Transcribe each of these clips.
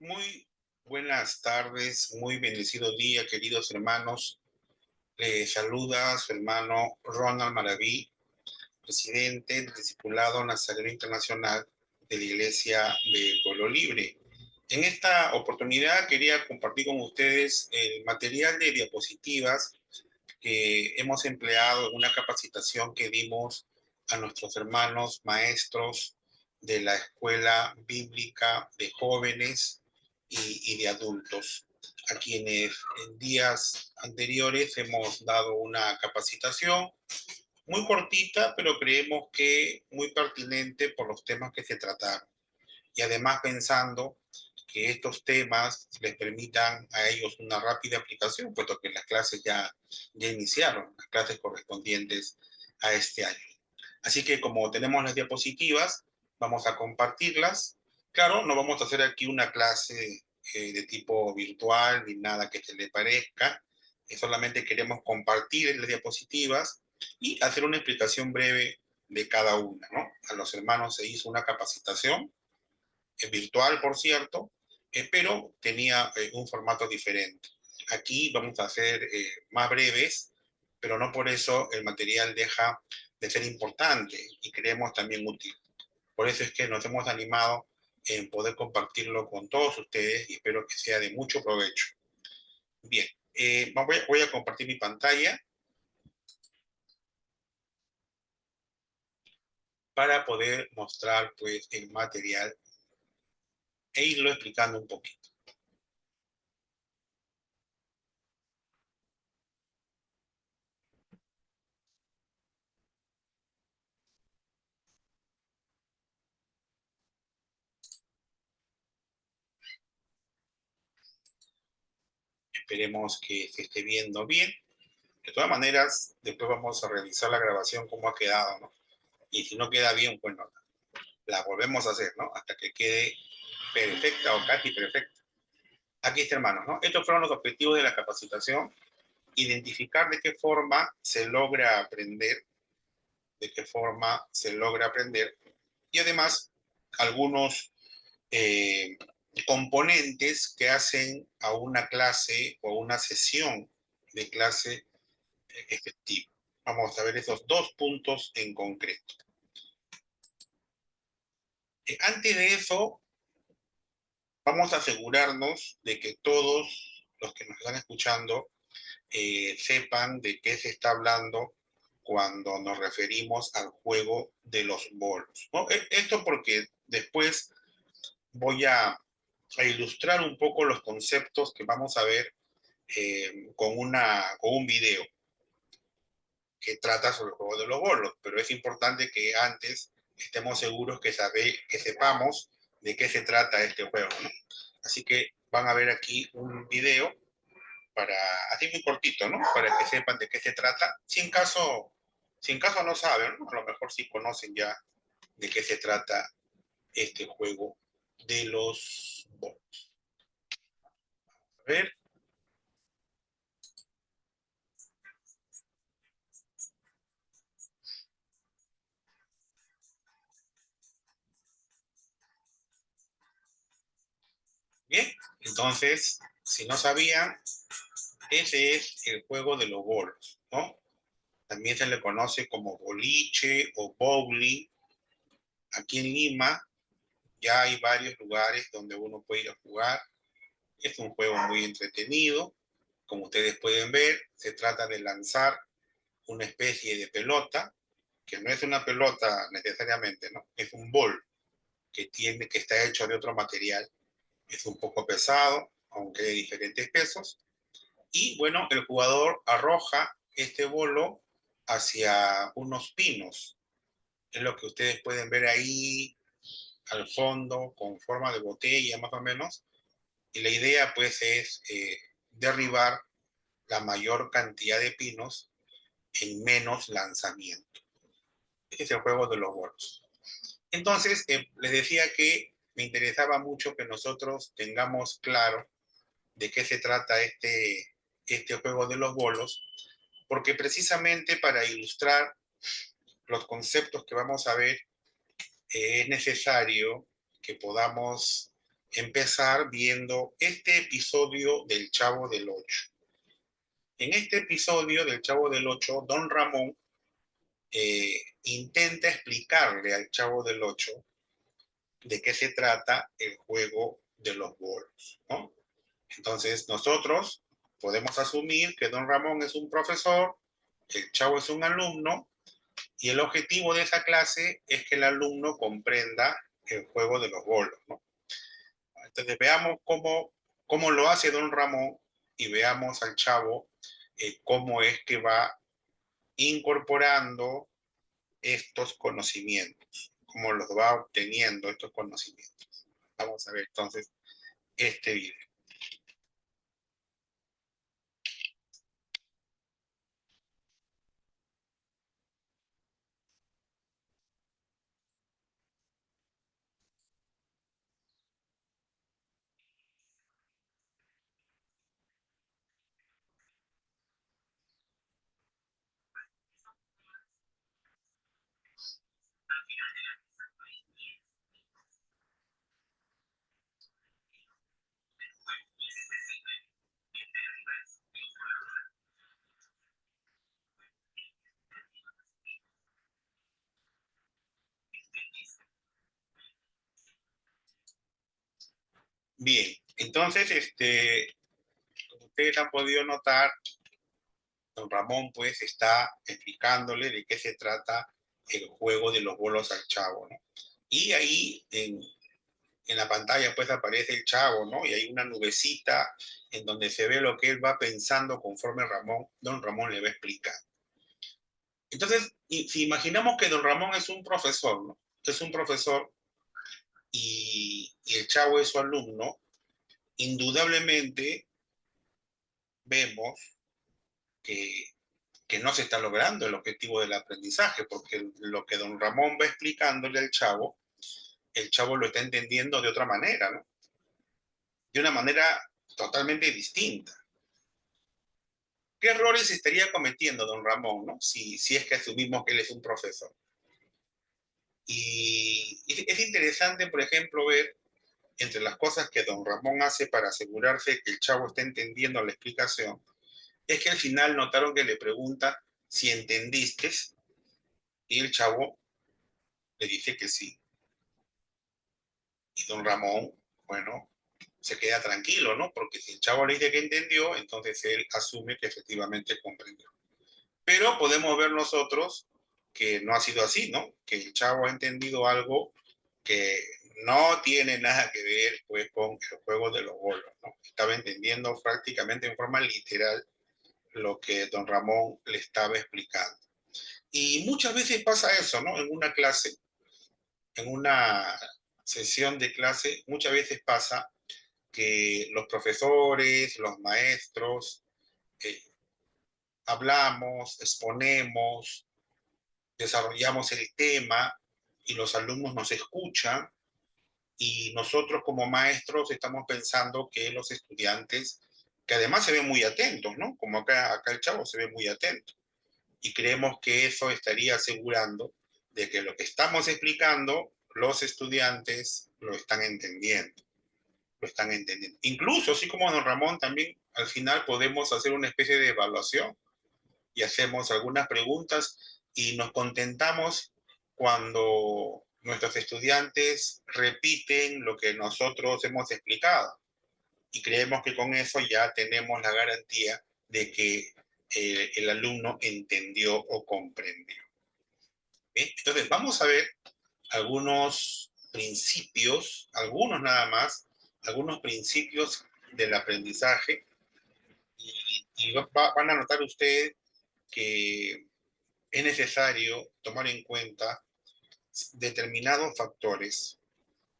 Muy buenas tardes, muy bendecido día, queridos hermanos. Les saluda su hermano Ronald Maraví, presidente del Discipulado Nazareno Internacional de la Iglesia de Pueblo Libre. En esta oportunidad quería compartir con ustedes el material de diapositivas que hemos empleado en una capacitación que dimos a nuestros hermanos maestros de la Escuela Bíblica de Jóvenes y de Adultos, a quienes en días anteriores hemos dado una capacitación muy cortita, pero creemos que muy pertinente por los temas que se trataron. Y además pensando que estos temas les permitan a ellos una rápida aplicación, puesto que las clases ya iniciaron, las clases correspondientes a este año. Así que como tenemos las diapositivas, vamos a compartirlas. Claro, no vamos a hacer aquí una clase de tipo virtual ni nada que se le parezca. Solamente queremos compartir las diapositivas y hacer una explicación breve de cada una, ¿no? A los hermanos se hizo una capacitación virtual, por cierto, pero tenía un formato diferente. Aquí vamos a hacer más breves, pero no por eso el material deja de ser importante y creemos también útil. Por eso es que nos hemos animado en poder compartirlo con todos ustedes y espero que sea de mucho provecho. Bien, voy a compartir mi pantalla para poder mostrar pues el material e irlo explicando un poquito. Esperemos que se esté viendo bien. De todas maneras, después vamos a revisar la grabación, cómo ha quedado, ¿no? Y si no queda bien, pues no, la volvemos a hacer, ¿no? Hasta que quede perfecta o casi perfecta. Aquí está, hermanos, ¿no? Estos fueron los objetivos de la capacitación. Identificar de qué forma se logra aprender, de qué forma se logra aprender. Y además, algunos componentes que hacen a una clase o una sesión de clase efectiva. Vamos a ver esos dos puntos en concreto. Antes de eso, vamos a asegurarnos de que todos los que nos están escuchando sepan de qué se está hablando cuando nos referimos al juego de los bolos, ¿no? Esto porque después voy a ilustrar un poco los conceptos que vamos a ver con un video que trata sobre el juego de los bolos, pero es importante que antes estemos seguros que sepamos de qué se trata este juego, ¿no? Así que van a ver aquí un video para, así muy cortito, ¿no? Para que sepan de qué se trata. Si en caso no saben, ¿no? A lo mejor sí conocen ya de qué se trata este juego de los bolos. A ver. Bien, entonces, si no sabían, ese es el juego de los bolos, ¿no? También se le conoce como boliche o bowling. Aquí en Lima ya hay varios lugares donde uno puede ir a jugar. Es un juego muy entretenido. Como ustedes pueden ver, se trata de lanzar una especie de pelota, que no es una pelota necesariamente, ¿no? Es un bol que está hecho de otro material. Es un poco pesado, aunque de diferentes pesos. Y bueno, el jugador arroja este bolo hacia unos pinos. Es lo que ustedes pueden ver ahí al fondo, con forma de botella más o menos. Y la idea pues es derribar la mayor cantidad de pinos en menos lanzamiento. Este es el juego de los bolos. Entonces, les decía que me interesaba mucho que nosotros tengamos claro de qué se trata este juego de los bolos, porque precisamente para ilustrar los conceptos que vamos a ver, es necesario que podamos empezar viendo este episodio del Chavo del Ocho. En este episodio del Chavo del Ocho, Don Ramón intenta explicarle al Chavo del Ocho de qué se trata el juego de los bolos, ¿no? Entonces, nosotros podemos asumir que Don Ramón es un profesor, el Chavo es un alumno, y el objetivo de esa clase es que el alumno comprenda el juego de los bolos, ¿no? Entonces, veamos cómo lo hace Don Ramón y veamos al Chavo cómo es que va incorporando estos conocimientos, cómo los va obteniendo estos conocimientos. Vamos a ver entonces este video. Bien, entonces, como ustedes han podido notar, don Ramón pues está explicándole de qué se trata el juego de los bolos al Chavo, ¿no? Y ahí en la pantalla pues aparece el Chavo, ¿no? Y hay una nubecita en donde se ve lo que él va pensando conforme don Ramón le va a explicar. Entonces, si imaginamos que don Ramón es un profesor, ¿no? Es un profesor y el Chavo es su alumno, indudablemente vemos que, que no se está logrando el objetivo del aprendizaje, porque lo que don Ramón va explicándole al Chavo, el Chavo lo está entendiendo de otra manera, ¿no? De una manera totalmente distinta. ¿Qué errores estaría cometiendo don Ramón, ¿no? Si es que asumimos que él es un profesor. Y es interesante, por ejemplo, ver entre las cosas que don Ramón hace para asegurarse que el Chavo está entendiendo la explicación, es que al final notaron que le pregunta si entendiste y el Chavo le dice que sí. Y don Ramón, bueno, se queda tranquilo, ¿no? Porque si el Chavo le dice que entendió, entonces él asume que efectivamente comprendió. Pero podemos ver nosotros que no ha sido así, ¿no? Que el Chavo ha entendido algo que no tiene nada que ver pues con el juego de los bolos, ¿no? Estaba entendiendo prácticamente en forma literal lo que don Ramón le estaba explicando. Y muchas veces pasa eso, ¿no? En una clase, en una sesión de clase, muchas veces pasa que los profesores, los maestros, eh, hablamos, exponemos, desarrollamos el tema y los alumnos nos escuchan y nosotros como maestros estamos pensando que los estudiantes, que además se ven muy atentos, ¿no? Como acá el Chavo se ve muy atento y creemos que eso estaría asegurando de que lo que estamos explicando los estudiantes lo están entendiendo, lo están entendiendo. Incluso, así como don Ramón, también al final podemos hacer una especie de evaluación y hacemos algunas preguntas y nos contentamos cuando nuestros estudiantes repiten lo que nosotros hemos explicado y creemos que con eso ya tenemos la garantía de que el alumno entendió o comprendió. ¿Bien? Entonces, vamos a ver algunos principios, algunos nada más, algunos principios del aprendizaje y van a notar ustedes que es necesario tomar en cuenta determinados factores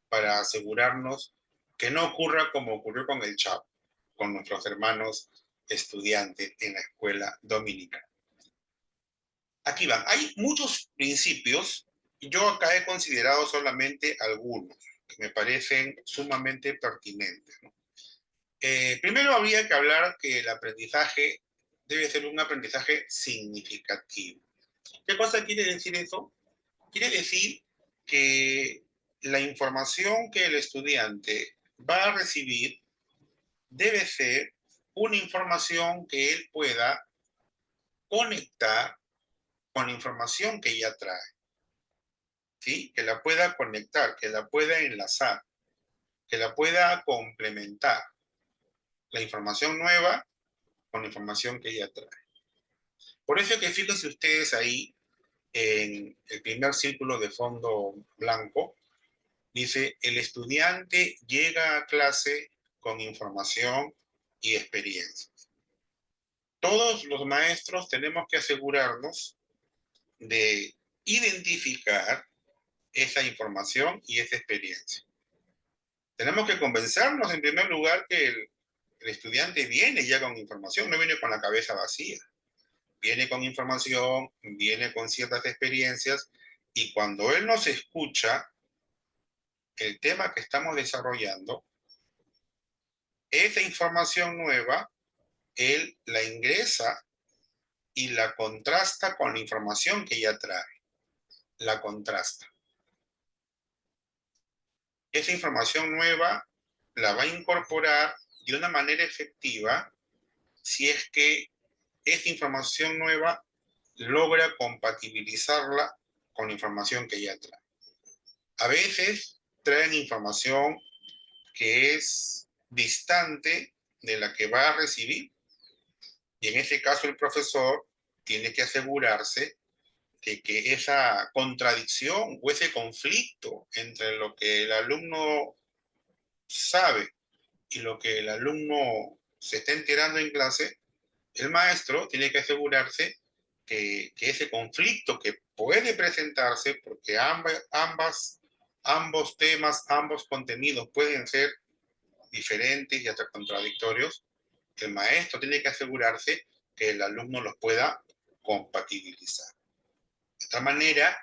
para asegurarnos que no ocurra como ocurrió con el Chavo, con nuestros hermanos estudiantes en la escuela dominicana. Aquí van, hay muchos principios, yo acá he considerado solamente algunos que me parecen sumamente pertinentes, ¿no? Primero habría que hablar que el aprendizaje debe ser un aprendizaje significativo. ¿Qué cosa quiere decir eso? Quiere decir que la información que el estudiante va a recibir debe ser una información que él pueda conectar con la información que ya trae, ¿sí? Que la pueda conectar, que la pueda enlazar, que la pueda complementar. La información nueva con la información que ya trae. Por eso que fíjense ustedes ahí en el primer círculo de fondo blanco, dice, el estudiante llega a clase con información y experiencia. Todos los maestros tenemos que asegurarnos de identificar esa información y esa experiencia. Tenemos que convencernos en primer lugar que el estudiante viene ya con información, no viene con la cabeza vacía. Viene con información, viene con ciertas experiencias, y cuando él nos escucha, el tema que estamos desarrollando, esa información nueva, él la ingresa y la contrasta con la información que ya trae. La contrasta. Esa información nueva la va a incorporar de una manera efectiva si es que esa información nueva logra compatibilizarla con la información que ya trae. A veces traen información que es distante de la que va a recibir, y en ese caso el profesor tiene que asegurarse de que esa contradicción o ese conflicto entre lo que el alumno sabe y lo que el alumno se está enterando en clase, el maestro tiene que asegurarse que ese conflicto que puede presentarse, porque ambos temas, ambos contenidos pueden ser diferentes y hasta contradictorios, el maestro tiene que asegurarse que el alumno los pueda compatibilizar. De esta manera,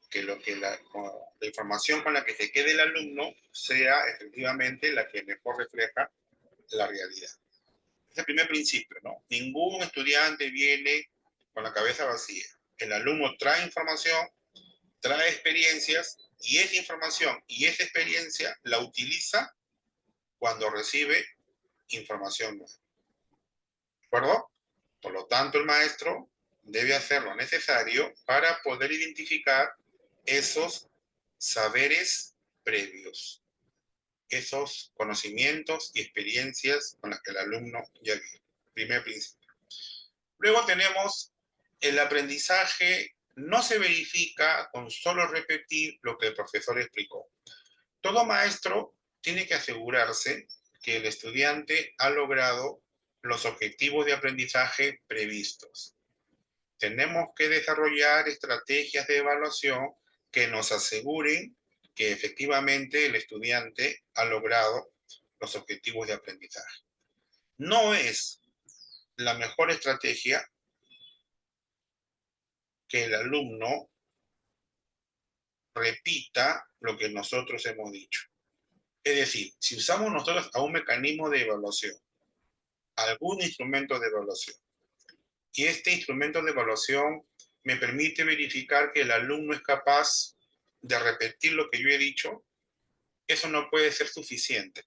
que la información con la que se quede el alumno sea efectivamente la que mejor refleja la realidad. Es el primer principio, ¿no? Ningún estudiante viene con la cabeza vacía. El alumno trae información, trae experiencias, y esa información y esa experiencia la utiliza cuando recibe información nueva. ¿De acuerdo? Por lo tanto, el maestro debe hacer lo necesario para poder identificar esos saberes previos, esos conocimientos y experiencias con las que el alumno ya vive. Primer principio. Luego tenemos el aprendizaje no se verifica con solo repetir lo que el profesor explicó. Todo maestro tiene que asegurarse que el estudiante ha logrado los objetivos de aprendizaje previstos. Tenemos que desarrollar estrategias de evaluación que nos aseguren que efectivamente el estudiante ha logrado los objetivos de aprendizaje. No es la mejor estrategia que el alumno repita lo que nosotros hemos dicho. Es decir, si usamos nosotros a un mecanismo de evaluación, algún instrumento de evaluación, y este instrumento de evaluación me permite verificar que el alumno es capaz de repetir lo que yo he dicho, eso no puede ser suficiente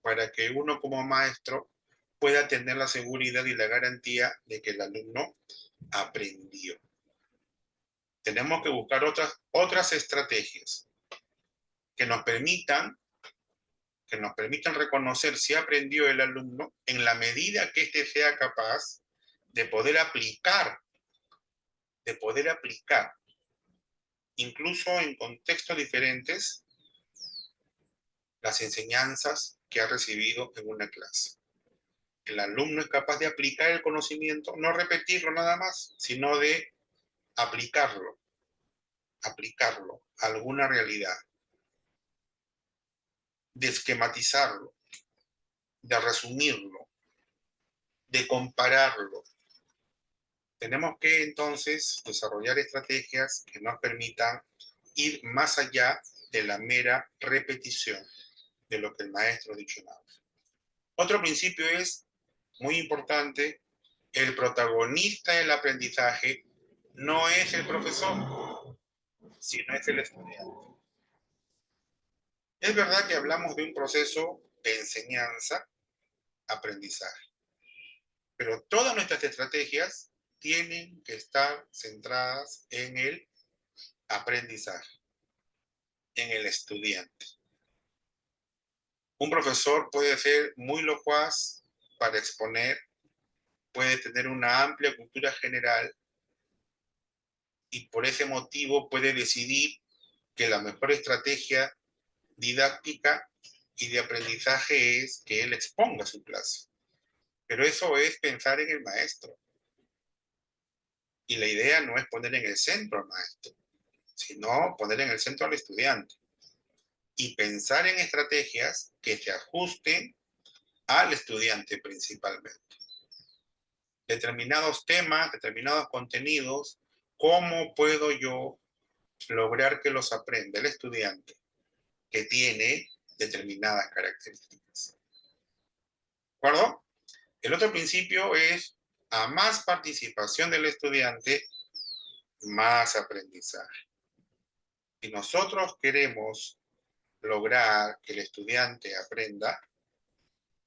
para que uno como maestro pueda tener la seguridad y la garantía de que el alumno aprendió. Tenemos que buscar otras estrategias que nos permitan reconocer si aprendió el alumno en la medida que éste sea capaz de poder aplicar, incluso en contextos diferentes, las enseñanzas que ha recibido en una clase. El alumno es capaz de aplicar el conocimiento, no repetirlo nada más, sino de aplicarlo a alguna realidad, de esquematizarlo, de resumirlo, de compararlo. Tenemos que entonces desarrollar estrategias que nos permitan ir más allá de la mera repetición de lo que el maestro ha dicho en aula. Otro principio es muy importante: el protagonista del aprendizaje no es el profesor, sino es el estudiante. Es verdad que hablamos de un proceso de enseñanza, aprendizaje. Pero todas nuestras estrategias tienen que estar centradas en el aprendizaje, en el estudiante. Un profesor puede ser muy locuaz para exponer, puede tener una amplia cultura general y por ese motivo puede decidir que la mejor estrategia didáctica y de aprendizaje es que él exponga su clase. Pero eso es pensar en el maestro. Y la idea no es poner en el centro al maestro, sino poner en el centro al estudiante. Y pensar en estrategias que se ajusten al estudiante principalmente. Determinados temas, determinados contenidos, ¿cómo puedo yo lograr que los aprenda el estudiante que tiene determinadas características? ¿De acuerdo? El otro principio es, a más participación del estudiante, más aprendizaje. Si nosotros queremos lograr que el estudiante aprenda,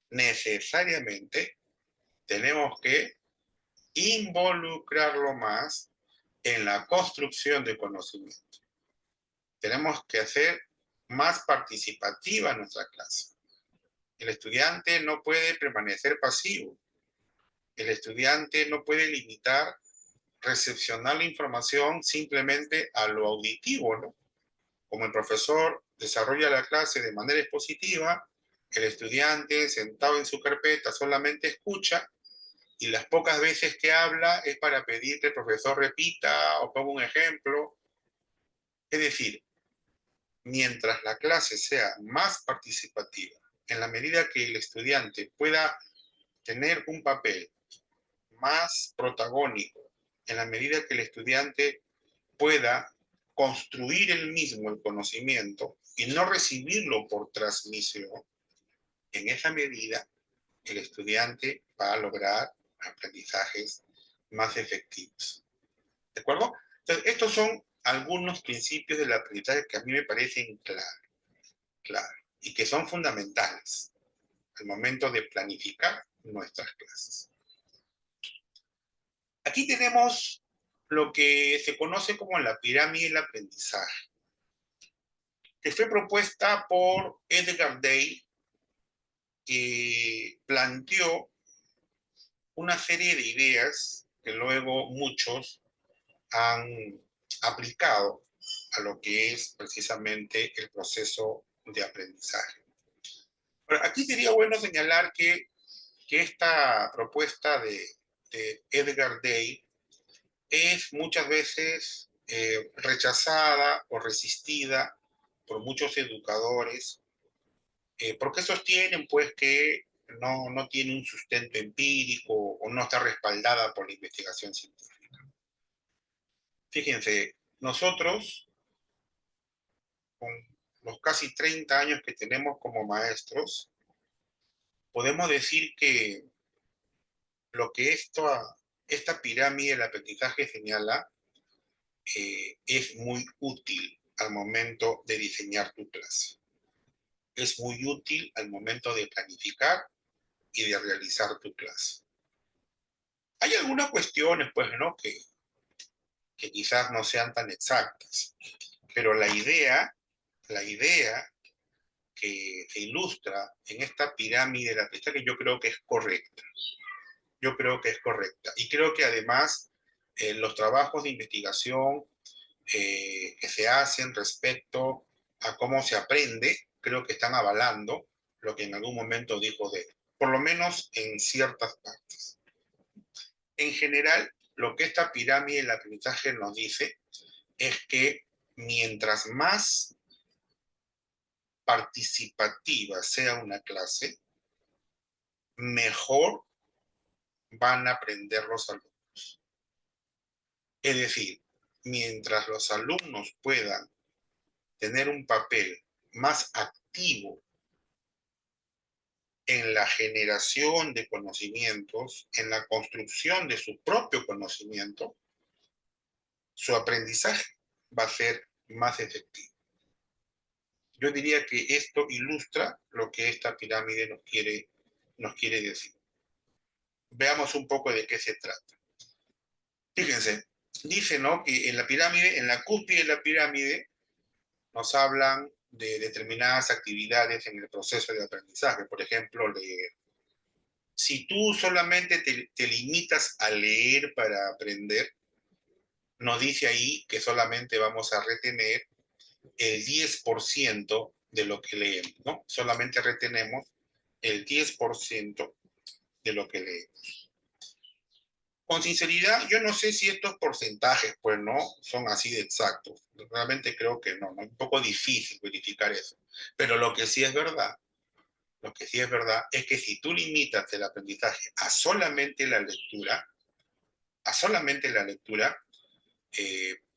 necesariamente tenemos que involucrarlo más en la construcción de conocimiento. Tenemos que hacer más participativa nuestra clase. El estudiante no puede permanecer pasivo. El estudiante no puede limitar recepcionar la información simplemente a lo auditivo, ¿no? Como el profesor desarrolla la clase de manera expositiva, el estudiante sentado en su carpeta solamente escucha y las pocas veces que habla es para pedir que el profesor repita o ponga un ejemplo. Es decir, mientras la clase sea más participativa, en la medida que el estudiante pueda tener un papel más protagónico, en la medida que el estudiante pueda construir él mismo el conocimiento y no recibirlo por transmisión, en esa medida el estudiante va a lograr aprendizajes más efectivos. ¿De acuerdo? Entonces, estos son algunos principios del aprendizaje que a mí me parecen claros y que son fundamentales al momento de planificar nuestras clases. Aquí tenemos lo que se conoce como la pirámide del aprendizaje, que fue propuesta por Edgar Dale, que planteó una serie de ideas que luego muchos han aplicado a lo que es precisamente el proceso de aprendizaje. Pero aquí sería bueno señalar que esta propuesta de Edgar Dale es muchas veces rechazada o resistida por muchos educadores, porque sostienen pues que no tiene un sustento empírico o no está respaldada por la investigación científica. Fíjense, nosotros, con los casi 30 años que tenemos como maestros, podemos decir que lo que esta pirámide del aprendizaje señala es muy útil al momento de diseñar tu clase. Es muy útil al momento de planificar y de realizar tu clase. Hay algunas cuestiones, pues, ¿no? Que quizás no sean tan exactas, pero la idea que se ilustra en esta pirámide de la aprendizaje yo creo que es correcta. Yo creo que es correcta. Y creo que además los trabajos de investigación que se hacen respecto a cómo se aprende, creo que están avalando lo que en algún momento dijo Dale, por lo menos en ciertas partes. En general, lo que esta pirámide del aprendizaje nos dice es que mientras más participativa sea una clase, mejor van a aprender los alumnos. Es decir, mientras los alumnos puedan tener un papel más activo en la generación de conocimientos, en la construcción de su propio conocimiento, su aprendizaje va a ser más efectivo. Yo diría que esto ilustra lo que esta pirámide nos quiere decir. Veamos un poco de qué se trata. Fíjense, dice, ¿no?, que en la pirámide, en la cúspide de la pirámide, nos hablan de determinadas actividades en el proceso de aprendizaje. Por ejemplo, leer. Si tú solamente te limitas a leer para aprender, nos dice ahí que solamente vamos a retener el 10% de lo que leemos, ¿no? Solamente retenemos el 10% de lo que leemos. Con sinceridad, yo no sé si estos porcentajes, pues, no son así de exactos. Realmente creo que no, es un poco difícil verificar eso. Pero lo que sí es verdad es que si tú limitas el aprendizaje a solamente la lectura,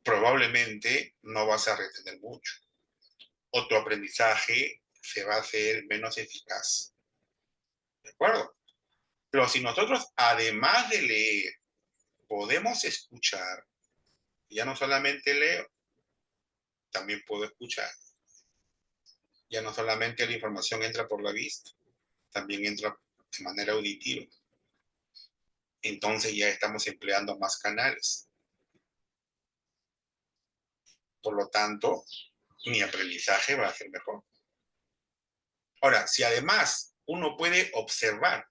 probablemente no vas a retener mucho. O tu aprendizaje se va a hacer menos eficaz. ¿De acuerdo? Pero si nosotros, además de leer, podemos escuchar, ya no solamente leo, también puedo escuchar. Ya no solamente la información entra por la vista, también entra de manera auditiva. Entonces ya estamos empleando más canales. Por lo tanto, mi aprendizaje va a ser mejor. Ahora, si además uno puede observar,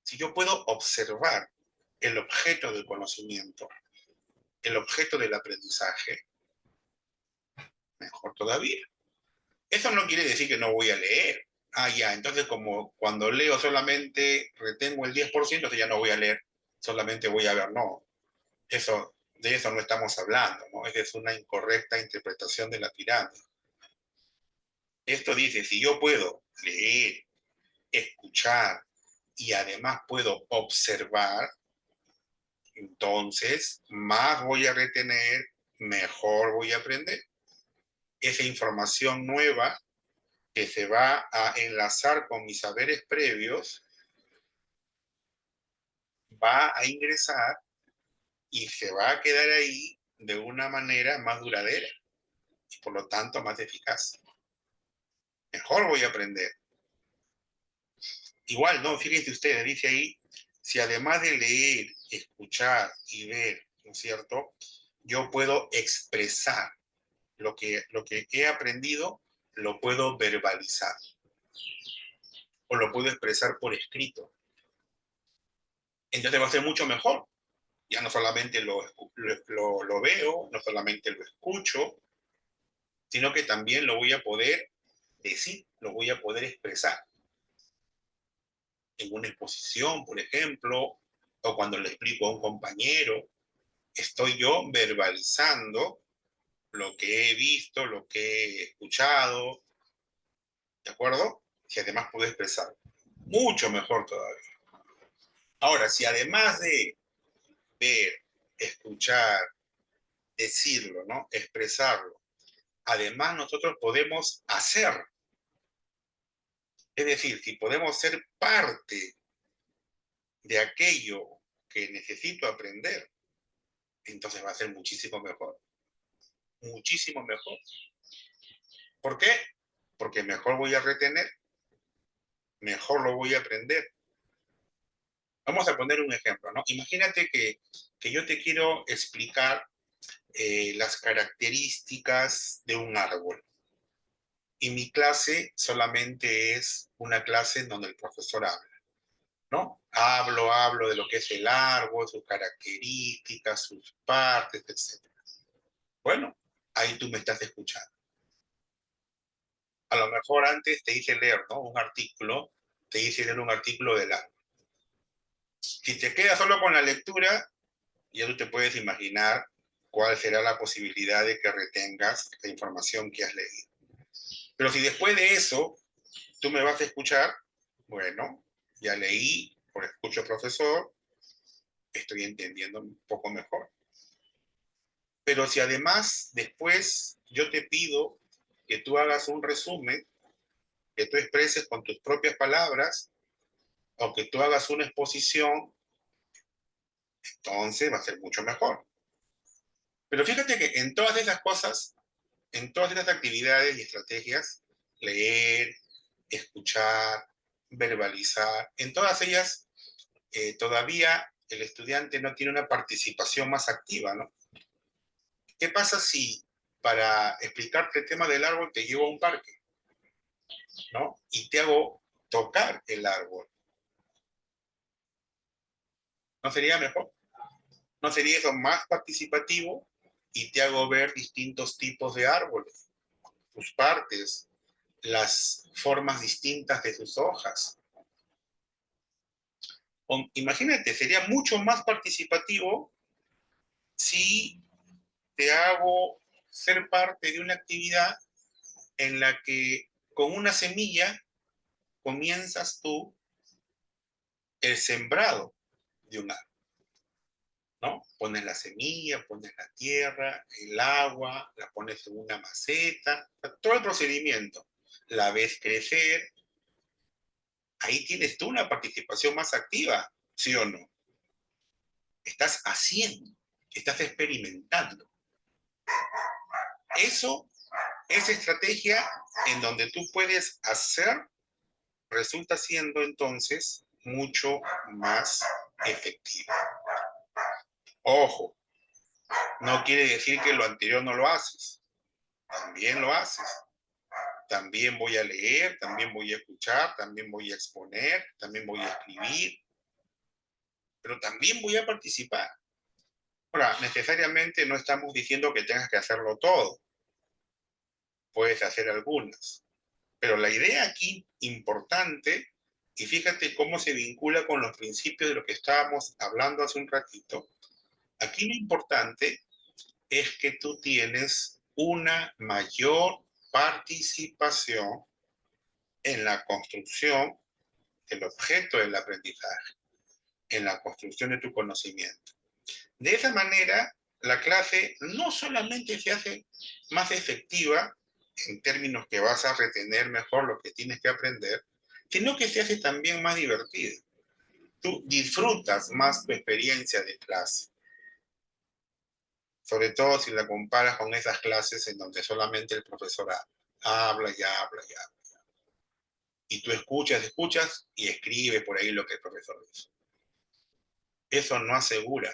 si yo puedo observar el objeto del conocimiento, el objeto del aprendizaje, mejor todavía. Eso no quiere decir que no voy a leer. Ah, ya, entonces como cuando leo solamente retengo el 10%, entonces ya no voy a leer, solamente voy a ver. No, de eso no estamos hablando, ¿no? Esa es una incorrecta interpretación de la pirámide. Esto dice, si yo puedo leer, escuchar y además puedo observar, entonces más voy a retener, mejor voy a aprender. Esa información nueva que se va a enlazar con mis saberes previos va a ingresar y se va a quedar ahí de una manera más duradera y por lo tanto más eficaz. Mejor voy a aprender. Igual, ¿no? Fíjense ustedes, dice ahí, si además de leer, escuchar y ver, ¿no es cierto?, yo puedo expresar lo que he aprendido, lo puedo verbalizar o lo puedo expresar por escrito. Entonces va a ser mucho mejor. Ya no solamente lo veo, no solamente lo escucho, sino que también lo voy a poder decir, lo voy a poder expresar en una exposición, por ejemplo, o cuando le explico a un compañero. Estoy yo verbalizando lo que he visto, lo que he escuchado, ¿de acuerdo? Y además puedo expresar. Mucho mejor todavía. Ahora, si además de ver, escuchar, decirlo, ¿no?, expresarlo, además nosotros podemos hacer, es decir, si podemos ser parte de aquello que necesito aprender, entonces va a ser muchísimo mejor. Muchísimo mejor. ¿Por qué? Porque mejor voy a retener, mejor lo voy a aprender. Vamos a poner un ejemplo, ¿no? Imagínate que yo te quiero explicar las características de un árbol. Y mi clase solamente es una clase en donde el profesor habla, ¿no? Hablo de lo que es el árbol, sus características, sus partes, etc. Bueno, ahí tú me estás escuchando. A lo mejor antes te hice leer, ¿no?, un artículo, te hice leer un artículo del árbol. Si te quedas solo con la lectura, ya tú te puedes imaginar cuál será la posibilidad de que retengas la información que has leído. Pero si después de eso tú me vas a escuchar, bueno, ya leí, por escucho al profesor, estoy entendiendo un poco mejor. Pero si además después yo te pido que tú hagas un resumen, que tú expreses con tus propias palabras, o que tú hagas una exposición, entonces va a ser mucho mejor. Pero fíjate que en todas esas cosas en todas estas actividades y estrategias, leer, escuchar, verbalizar, en todas ellas todavía el estudiante no tiene una participación más activa, ¿no? ¿Qué pasa si para explicarte el tema del árbol te llevo a un parque, ¿no? Y te hago tocar el árbol? ¿No sería mejor? ¿No sería eso más participativo? Y te hago ver distintos tipos de árboles, sus partes, las formas distintas de sus hojas. Imagínate, sería mucho más participativo si te hago ser parte de una actividad en la que con una semilla comienzas tú el sembrado de un árbol, ¿no? Pones la semilla, pones la tierra, el agua, la pones en una maceta, todo el procedimiento. La ves crecer, ahí tienes tú una participación más activa, ¿sí o no? Estás haciendo, estás experimentando. Eso, esa estrategia en donde tú puedes hacer, resulta siendo entonces mucho más efectiva. Ojo, no quiere decir que lo anterior no lo haces. También lo haces. También voy a leer, también voy a escuchar, también voy a exponer, también voy a escribir, pero también voy a participar. Ahora, necesariamente no estamos diciendo que tengas que hacerlo todo. Puedes hacer algunas. Pero la idea aquí importante, y fíjate cómo se vincula con los principios de lo que estábamos hablando hace un ratito, aquí lo importante es que tú tienes una mayor participación en la construcción del objeto del aprendizaje, en la construcción de tu conocimiento. De esa manera, la clase no solamente se hace más efectiva en términos que vas a retener mejor lo que tienes que aprender, sino que se hace también más divertida. Tú disfrutas más tu experiencia de clase, sobre todo si la comparas con esas clases en donde solamente el profesor habla y habla y habla. Y tú escuchas y escribe por ahí lo que el profesor dice. Eso no asegura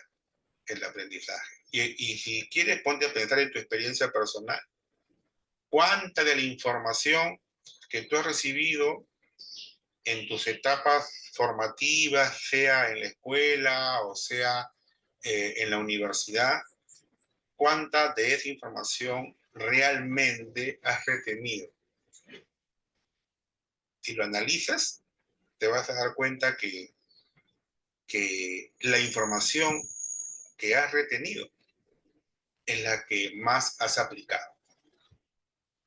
el aprendizaje. Y si quieres, ponte a pensar en tu experiencia personal. ¿Cuánta de la información que tú has recibido en tus etapas formativas, sea en la escuela o sea en la universidad, cuánta de esa información realmente has retenido? Si lo analizas, te vas a dar cuenta que la información que has retenido es la que más has aplicado.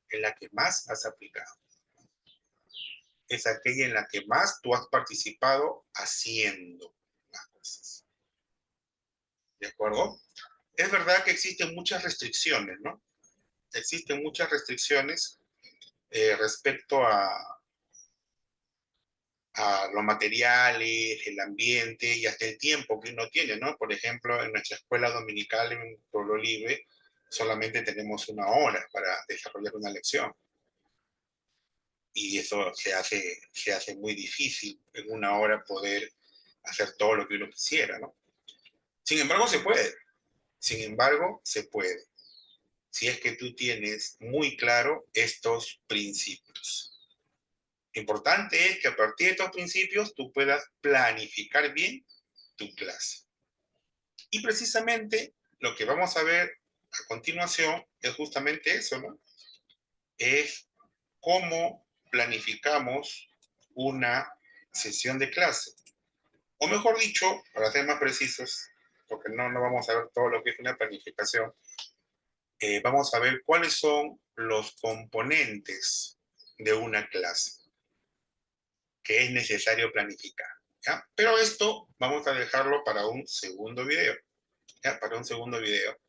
Es la que más has aplicado. Es aquella en la que más tú has participado haciendo las cosas. ¿De acuerdo? Es verdad que existen muchas restricciones, ¿no? Existen muchas restricciones respecto a los materiales, el ambiente y hasta el tiempo que uno tiene, ¿no? Por ejemplo, en nuestra escuela dominical en Pueblo Libre solamente tenemos 1 hora para desarrollar una lección. Y eso se hace muy difícil en 1 hora poder hacer todo lo que uno quisiera, ¿no? Sin embargo, se puede. Sin embargo, se puede. Si es que tú tienes muy claro estos principios. Lo importante es que a partir de estos principios tú puedas planificar bien tu clase. Y precisamente lo que vamos a ver a continuación es justamente eso, ¿no? Es cómo planificamos una sesión de clase. O mejor dicho, para ser más precisos, porque no vamos a ver todo lo que es una planificación, vamos a ver cuáles son los componentes de una clase que es necesario planificar, ¿ya? Pero esto vamos a dejarlo para un segundo video, ¿ya? Para un segundo video,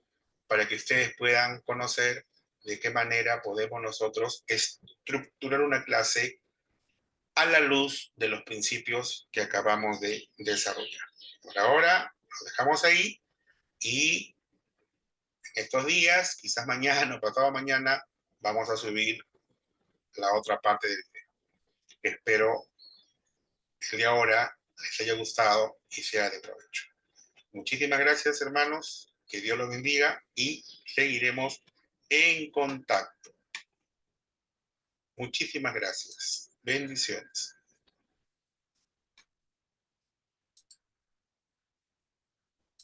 para que ustedes puedan conocer de qué manera podemos nosotros estructurar una clase a la luz de los principios que acabamos de desarrollar. Por ahora, lo dejamos ahí y estos días, quizás mañana o pasado mañana, vamos a subir la otra parte del video. Espero que de ahora les haya gustado y sea de provecho. Muchísimas gracias, hermanos. Que Dios los bendiga y seguiremos en contacto. Muchísimas gracias. Bendiciones.